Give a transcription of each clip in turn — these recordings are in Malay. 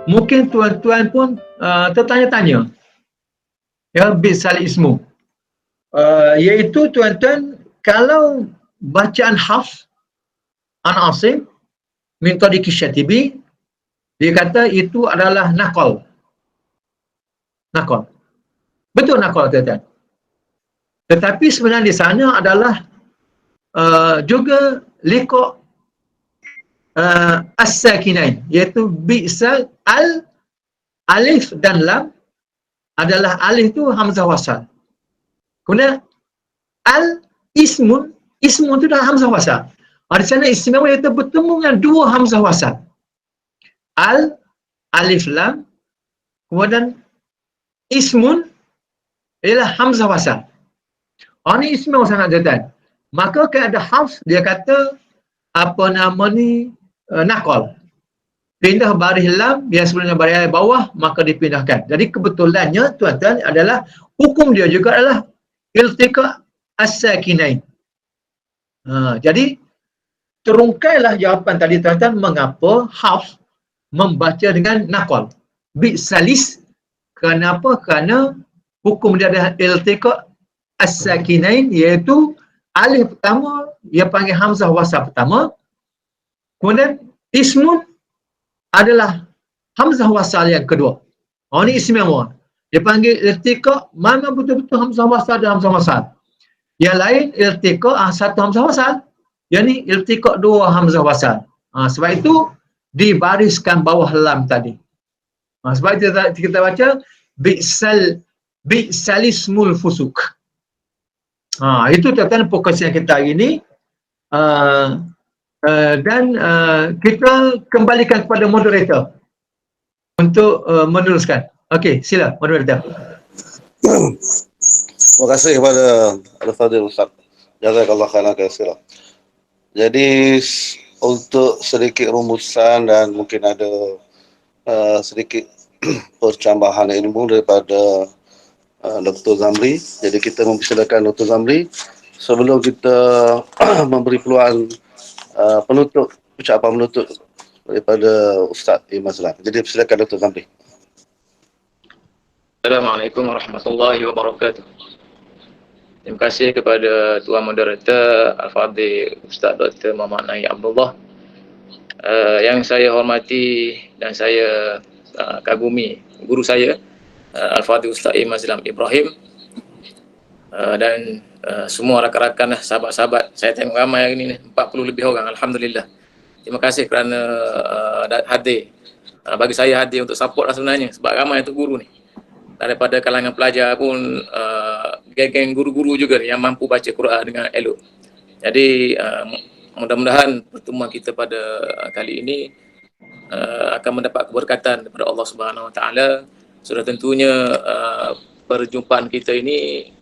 Mungkin tuan-tuan pun tertanya-tanya, ya, bisal ismu. Iaitu tuan-tuan, kalau bacaan Hafs an Asim min tariqi Syatibi, dia kata itu adalah nakal. Nakal. Betul nakal, tuan-tuan. Tetapi sebenarnya di sana adalah juga liqa as-sakinain, iaitu bi'sal al, alif dan lam adalah alif itu hamzah wasal. Kemudian al ismun, ismun itu adalah hamzah wasal. Di sana istimewa iaitu bertemu dengan dua hamzah wasal. Al, alif lam, kemudian ismun ialah hamzah wasal. Ini istimewa sangat, tuan-tuan. Maka kalau ada Hafs, dia kata apa nama ni, nakal. Pindah baris lam yang sebelumnya baris bawah, maka dipindahkan. Jadi kebetulannya, tuan-tuan, adalah hukum dia juga adalah iltiqa as-sakinain. Jadi terungkailah jawapan tadi, tuan-tuan, mengapa Hafs membaca dengan nakal. Bi'salis, kenapa? Kerana hukum dia adalah iltiqa as-sakinain, iaitu alif pertama dia panggil hamzah wasal pertama, kemudian ismun adalah hamzah wasal yang kedua. Ini istimewa. Dia panggil iltiqa, mana betul-betul hamzah wasal dan hamzah wasal. Yang lain iltiqa satu hamzah wasal. Yang ni iltiqa dua hamzah wasal. Sebab itu dibariskan bawah lam tadi. Sebab itu kita baca bi'salismul fusuk. Itu tuan-tuan fokusnya kita hari ini. Dan kita kembalikan kepada moderator untuk meneruskan. Okey, sila moderator. Terima kasih kepada Al-Fadhil Ustaz. Jazakallah khairan katsiran. Jadi untuk sedikit rumusan dan mungkin ada sedikit percambahan ilmu daripada Dr. Zamri. Jadi kita mempersilakan Dr. Zamri sebelum kita memberi peluang penutup, ucapan penutup daripada Ustaz Imazlan. Jadi persilakan Dr. Zamri. Assalamualaikum warahmatullahi wabarakatuh. Terima kasih kepada Tuan Moderator Al-Fadhil Ustaz Dr. Muhammad Naim Abdullah. Yang saya hormati dan saya kagumi guru saya Al-Fadhil Ustaz Imazlan Ibrahim, dan semua rakan-rakan, sahabat-sahabat. Saya tengok ramai hari ini, 40 lebih orang, alhamdulillah. Terima kasih kerana hadir. Bagi saya hadir untuk support lah sebenarnya, sebab ramai untuk guru ni. Daripada kalangan pelajar pun geng-geng guru-guru juga yang mampu baca Quran dengan elok. Jadi mudah-mudahan pertemuan kita pada kali ini akan mendapat keberkatan daripada Allah Subhanahu Wa Taala. Sudah tentunya perjumpaan kita ini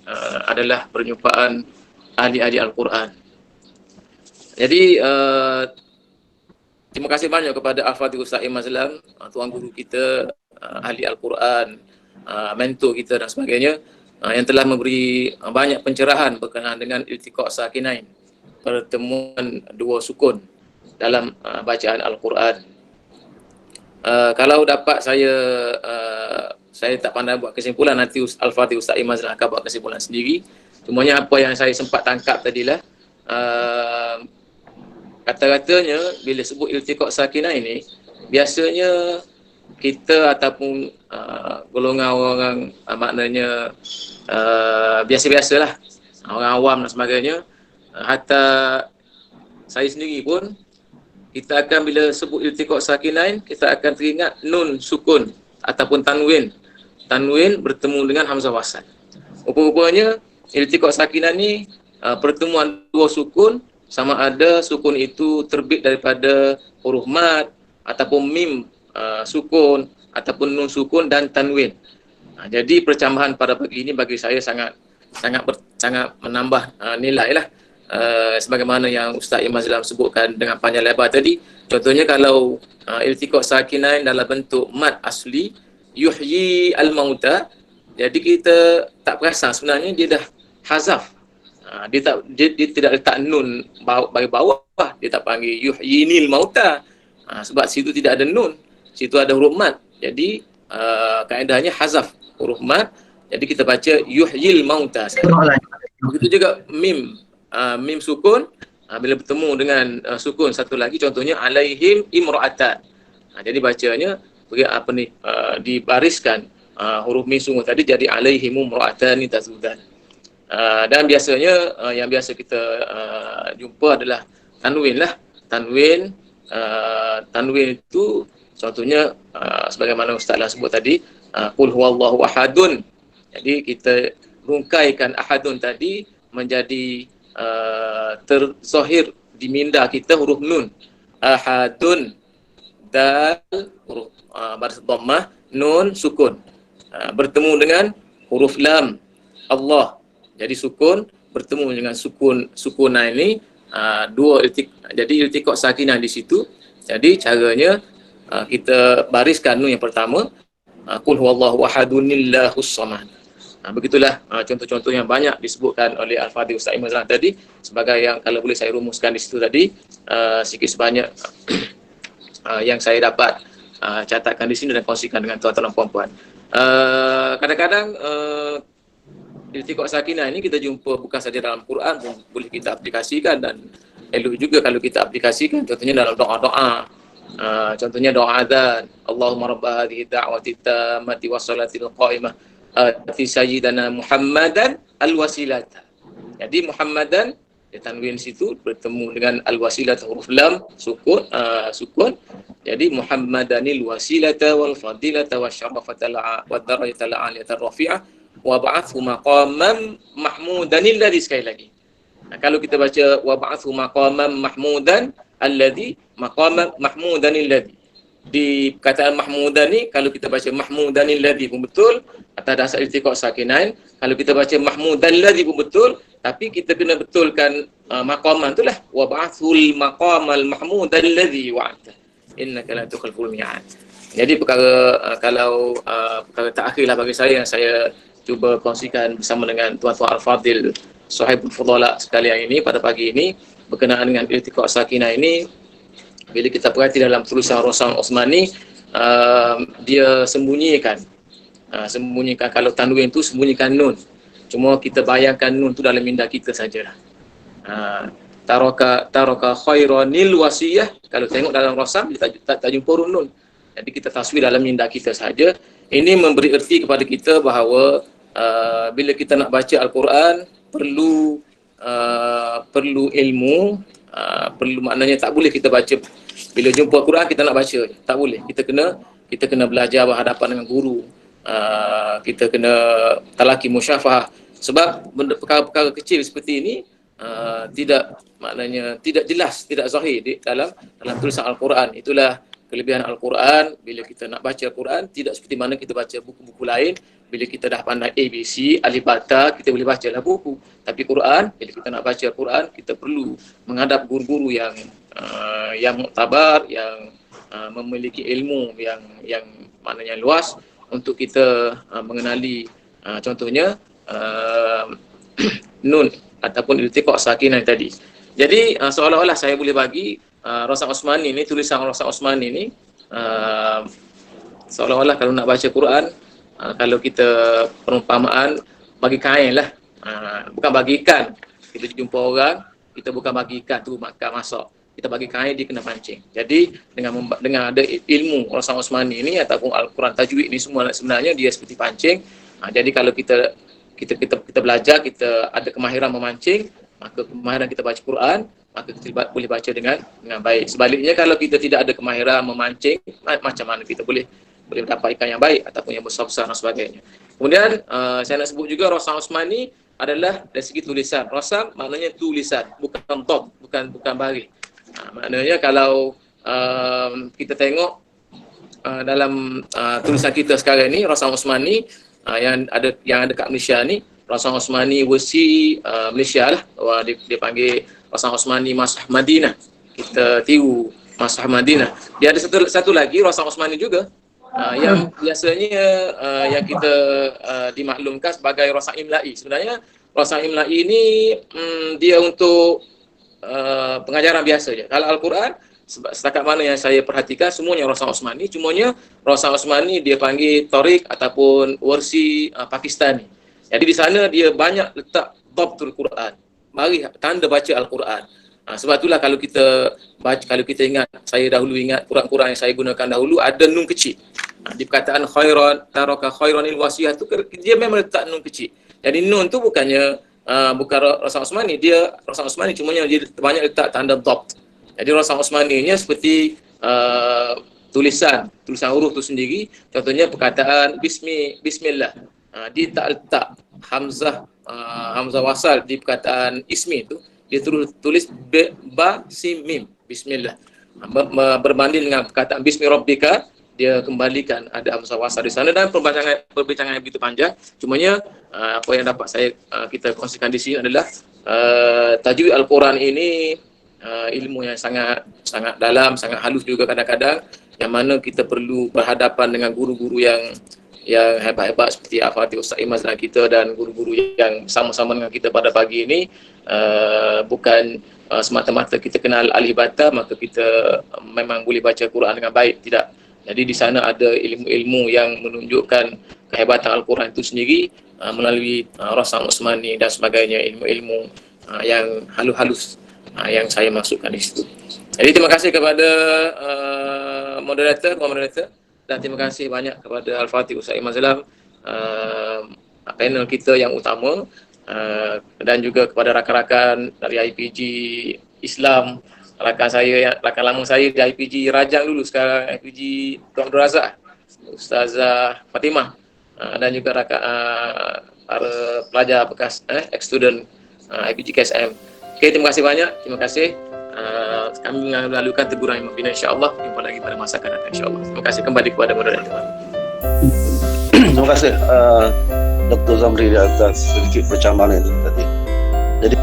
adalah perjumpaan ahli-ahli Al-Quran. Jadi terima kasih banyak kepada Al-Fadhil Ustaz Imazlan, tuan guru kita, ahli Al-Quran, mentor kita dan sebagainya, yang telah memberi banyak pencerahan berkenaan dengan iltiqa sakinain, pertemuan dua sukun dalam bacaan Al-Quran. Kalau dapat saya tak pandai buat kesimpulan, nanti Al-Fadhil Ustaz Imazlan akan buat kesimpulan sendiri. Cumanya apa yang saya sempat tangkap tadilah, kata-katanya bila sebut iltiqa sakinah ini, biasanya kita ataupun golongan orang maknanya biasa-biasalah, orang awam dan sebagainya, hatta saya sendiri pun, kita akan bila sebut iltiqa sakinain, kita akan teringat nun sukun ataupun tanwin bertemu dengan hamzah wasal. Rupa-rupanya iltiqa sakinah ni pertemuan dua sukun, sama ada sukun itu terbit daripada huruf mad ataupun mim sukun ataupun nun sukun dan tanwin. Jadi percambahan pada pagi ini bagi saya sangat menambah nilai lah. Sebagaimana yang Ustaz Imazlan sebutkan dengan panjang lebar tadi. Contohnya kalau iltiqa sakinain dalam bentuk mad asli, yuhyi al-mauta, jadi kita tak perasan sebenarnya dia dah hazaf. Dia tidak letak nun bagi bawah, dia tak panggil yuhyinil mauta. Sebab situ tidak ada nun, situ ada huruf mad. Jadi kaedahnya hazaf huruf mat. Jadi kita baca yuhyil mauta. Begitu juga mim, mim sukun bila bertemu dengan sukun satu lagi, contohnya alaihim imra'atan. Jadi bacanya dibariskan huruf mim sukun tadi jadi alaihim imra'atan tazudan. Dan biasanya yang biasa kita jumpa adalah tanwin lah. Tanwin itu contohnya sebagaimana Ustaz lah sebut tadi, qul huwallahu ahadun. Jadi kita rungkaikan ahadun tadi menjadi terzahir di minda kita huruf nun. Ahadun, dal huruf baris dhammah, nun sukun. Bertemu dengan huruf lam, Allah. Jadi sukun bertemu dengan sukunan ini jadi iltiqat sakinah di situ. Jadi caranya kita bariskan nun yang pertama, qul huwallahu ahadunillahus samad. Begitulah contoh-contoh yang banyak disebutkan oleh Al-Fadhil Ustaz Imran tadi, sebagai yang kalau boleh saya rumuskan di situ tadi, sikit sebanyak yang saya dapat catatkan di sini dan kongsikan dengan tuan-tuan dan puan-puan. Kadang-kadang iltiqat sakinah ini kita jumpa bukan saja dalam Quran, boleh kita aplikasikan, dan elok juga kalau kita aplikasikan contohnya dalam doa-doa. Contohnya doa adzan, Allahumma rabb hadhihi da'wati tammati wassalatil qa'imah ati sayyidana Muhammadan al-wasilata. Jadi Muhammadan di tanwin situ bertemu dengan al-wasilata huruf lam sukun. Jadi Muhammadanil wasilata wal fadilata wasyarafata wad darajata al-'aliyata rafi'ah wa ba'athu maqaman mahmudan alladhi, sekali lagi. Kalau kita baca wa ba'athu maqaman mahmudan alladhi, maqaman mahmudan alladhi, di perkataan mahmudan ni kalau kita baca mahmudan alladhi pun betul atas dasar iltiqat sakinain. Kalau kita baca mahmudan alladhi pun betul, tapi kita kena betulkan maqaman itulah wa ba'athul maqamal mahmudan alladhi wa'ata innaka la tukhliful mi'ad. Jadi perkara kalau perkara terakhirlah bagi saya yang saya cuba kongsikan bersama dengan tuan-tuan Al-Fadhil Sahibul Fudala sekalian ini pada pagi ini berkenaan dengan iltiqat sakinah ini. Bila kita perhati dalam tulisan Rosam Osmani, dia sembunyikan kalau tanwin tu sembunyikan nun. Cuma kita bayangkan nun tu dalam minda kita sajalah. Taraka khairanil wasiyah, kalau tengok dalam Rosam kita tak jumpa huruf nun. Jadi kita taswir dalam minda kita saja. Ini memberi erti kepada kita bahawa bila kita nak baca Al-Quran perlu ilmu, perlu, maknanya tak boleh kita baca bila jumpa Al-Quran kita nak baca, tak boleh. Kita kena belajar berhadapan dengan guru. Kita kena talaki musyafahah, sebab perkara-perkara kecil seperti ini tidak jelas, tidak zahir dalam tulisan Al-Quran. Itulah kelebihan Al-Quran. Bila kita nak baca Al-Quran, tidak seperti mana kita baca buku-buku lain. Bila kita dah pandai ABC, alif bata, kita boleh bacalah buku. Tapi Quran, bila kita nak baca Quran, kita perlu menghadap guru-guru yang muktabar, yang memiliki ilmu yang maknanya luas untuk kita mengenali contohnya nun ataupun iltiqat sakinah tadi. Jadi seolah-olah saya boleh bagi Rosam Osmani ni, tulisan Rosam Osmani ni seolah-olah kalau nak baca Quran, kalau kita perumpamaan bagi kain lah, bukan bagi ikan. Kita jumpa orang, kita bukan bagi ikan tu makan masak, kita bagi kain, dia kena pancing. Jadi dengan ada ilmu Rosam Osmani ni ataupun Al-Quran tajwid ni semua sebenarnya dia seperti pancing. Jadi kalau kita belajar, kita ada kemahiran memancing, maka kemahiran kita baca Quran, maka kita boleh baca dengan baik. Sebaliknya kalau kita tidak ada kemahiran memancing, macam mana kita boleh mendapat ikan yang baik ataupun yang besar-besar dan sebagainya. Kemudian saya nak sebut juga Rosam Osmani adalah dari segi tulisan. Rosam maknanya tulisan, bukan top, bukan baris. Maknanya kalau kita tengok dalam tulisan kita sekarang ni, Rosam Osmani yang ada kat Malaysia ni, Rosam Osmani Versi Malaysia lah, dia panggil Rosam Osmani Masah Madinah. Kita tiru Masah Madinah. Dia ada satu lagi Rosam Osmani juga yang biasanya yang kita dimaklumkan sebagai Rosam Imla'i. Sebenarnya Rosam Imla'i ni dia untuk pengajaran biasa je. Kalau Al-Quran sebab setakat mana yang saya perhatikan semuanya Rosan Osmani, cumanya Rosan Osmani dia panggil Tariq ataupun Warsi Pakistani. Jadi di sana dia banyak letak dhabtul Quran. Mari tanda baca Al-Quran. Sebab itulah kalau kita baca, kalau kita ingat, saya dahulu ingat Quran-Quran yang saya gunakan dahulu ada nun kecil. Di perkataan khairan, taraka khairanil wasiyah tu dia memang letak nun kecil. Jadi nun tu bukannya bukan Rosan Osmani, dia Rosan Osmani cumanya dia banyak letak tanda dhabt. Jadi Rosan Osmani-nya seperti tulisan huruf tu sendiri. Contohnya perkataan bismillah. Dia tak letak hamzah wasal di perkataan ismi tu, dia tulis ba sim mim bismillah. Berbanding dengan perkataan bismi rabbika, dia kembalikan ada hamzah wasal di sana, dan perbincangan yang begitu panjang. Cumanya apa yang dapat kita kongsikan di sini adalah tajwid Al-Quran ini ilmu yang sangat dalam, sangat halus juga kadang-kadang, yang mana kita perlu berhadapan dengan guru-guru yang hebat-hebat seperti Al-Fatih Ustaz Imaz dan kita, dan guru-guru yang sama-sama dengan kita pada pagi ini. Bukan semata-mata kita kenal alif bata maka kita memang boleh baca Quran dengan baik, tidak. Jadi di sana ada ilmu-ilmu yang menunjukkan kehebatan Al-Quran itu sendiri melalui Rosan Osmani dan sebagainya, ilmu-ilmu yang halus-halus yang saya masukkan di situ. Jadi terima kasih kepada moderator, dan terima kasih banyak kepada Al-Fatih Ustaz Imam Zalam, panel kita yang utama, dan juga kepada rakan-rakan dari IPG Islam, rakan lama saya di IPG Rajang dulu, sekarang IPG Tuan Abdul Razak, Ustazah Fatimah, dan juga rakan para pelajar bekas ex-student IPG KSM. Okey, terima kasih banyak. Terima kasih. Kami melalukan teguran yang membina, insya-Allah. Jumpa lagi pada masa akan datang, insya-Allah. Terima kasih kembali kepada moderator. Terima kasih Dr. Zamri atas sedikit percambahan ini tadi. Jadi